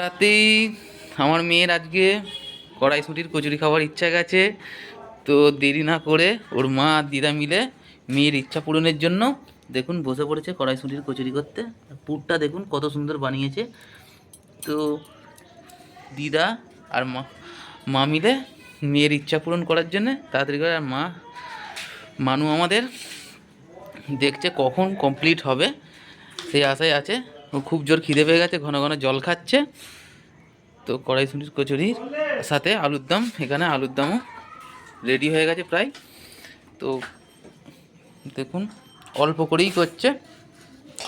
রাতেই আমার মেয়ের আজকে কড়াইশুঁটির কচুরি খাওয়ার ইচ্ছা গেছে, তো দেরি না করে ওর মা আর দিদা মিলে মেয়ের ইচ্ছা পূরণের জন্য দেখুন বসে পড়েছে কড়াইশুঁটির কচুরি করতে। পুরটা দেখুন কত সুন্দর বানিয়েছে। তো দিদা আর মা মিলে মেয়ের ইচ্ছা পূরণ করার জন্যে তাড়াতাড়ি করে, আর মানু আমাদের দেখছে কখন কমপ্লিট হবে সেই আশায় আছে। ও খুব জোর খিদে পেয়ে গেছে, ঘন ঘন জল খাচ্ছে। তো কড়াইশুঁটির কচুরির সাথে আলুর দম, এখানে আলুর দমও রেডি হয়ে গেছে প্রায়। তো দেখুন অল্প করেই করছে,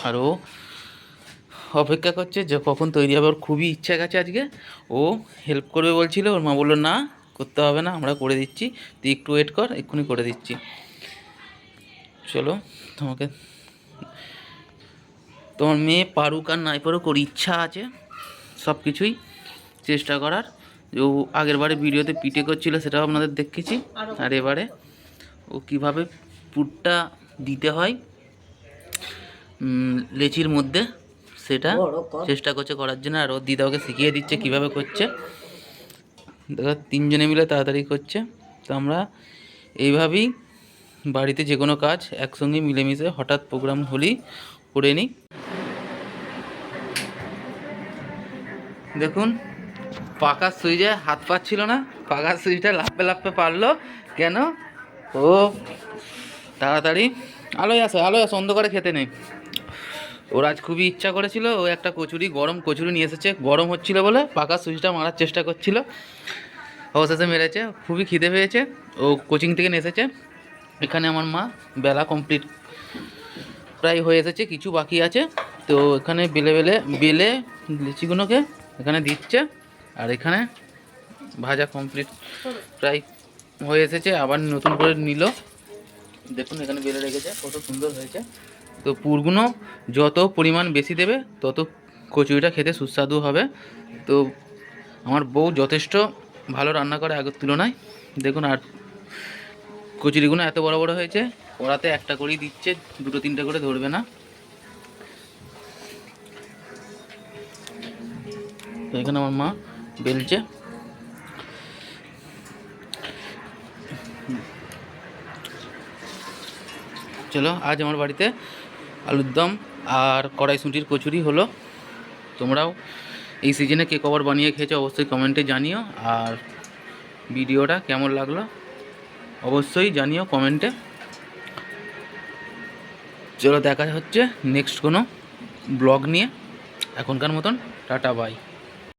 আর ও অপেক্ষা করছে যে কখন তৈরি হবে। ওর খুবই ইচ্ছা গেছে আজকে, ও হেল্প করবে বলছিল। ওর মা বললো না করতে হবে না, আমরা করে দিচ্ছি, তুই একটু ওয়েট কর, এক্ষুনি করে দিচ্ছি। চলো, তোমার মেয়ে পারুক আর নাই পারুক, ওর ইচ্ছা আছে সব কিছুই চেষ্টা করার। ও আগের বারে ভিডিওতে পিঠে করছিল, সেটাও আপনাদের দেখেছি। আর এবারে ও কীভাবে পুরটা দিতে হয় লেচির মধ্যে সেটা চেষ্টা করছে করার জন্য। আর ওর দিদা ওকে শিখিয়ে দিচ্ছে কীভাবে করছে। দেখো তিনজনে মিলে তাড়াতাড়ি করছে। তো আমরা এইভাবেই বাড়িতে যে কোনো কাজ একসঙ্গে মিলেমিশে হঠাৎ প্রোগ্রাম হলেই করে নিই। দেখুন পাকার সুইচে হাত পাচ্ছিল না, পাকার সুইচটা লাফে লাফে পারলো। কেন? ও তাড়াতাড়ি আলোয় আসো অন্ধকারে খেতে নেই। ওর আজ খুবই ইচ্ছা করেছিল, ও একটা গরম কচুরি নিয়ে এসেছে, গরম হচ্ছিল বলে পাকার সুইচটা মারার চেষ্টা করছিল, অবশেষে মেরেছে। খুবই খিদে পেয়েছে, ও কোচিং থেকে নিয়ে এসেছে। এখানে আমার মা বেলা কমপ্লিট প্রায় হয়ে এসেছে, কিছু বাকি আছে। তো এখানে বেলে লিচিগুলোকে এখানে দিচ্ছে, আর এখানে ভাজা কমপ্লিট প্রায় হয়ে এসেছে, আবার নতুন করে নিল। দেখুন এখানে বেলে রেখেছে, কত সুন্দর হয়েছে। তো পুরগুলো যত পরিমাণ বেশি দেবে তত কচুরিটা খেতে সুস্বাদু হবে। তো আমার বউ যথেষ্ট ভালো রান্না করে আগের তুলনায়। দেখুন আর কচুরিগুলো এত বড় বড় হয়েছে, ওরাতে একটা করেই দিচ্ছে, দুটো তিনটে করে ধরবে না। তো এখানে আমার মা বেলছে। চলো, আজ আমার বাড়িতে আলুর দম আর কড়াইশুঁটির কচুরি হলো। তোমরাও এই সিজনে কে কবার বানিয়ে খেয়েছো অবশ্যই কমেন্টে জানিও। আর ভিডিওটা কেমন লাগলো অবশ্যই জানিও কমেন্টে। চলো দেখা হচ্ছে নেক্সট কোনো ব্লগ নিয়ে। এখনকার মতন টাটা বাই।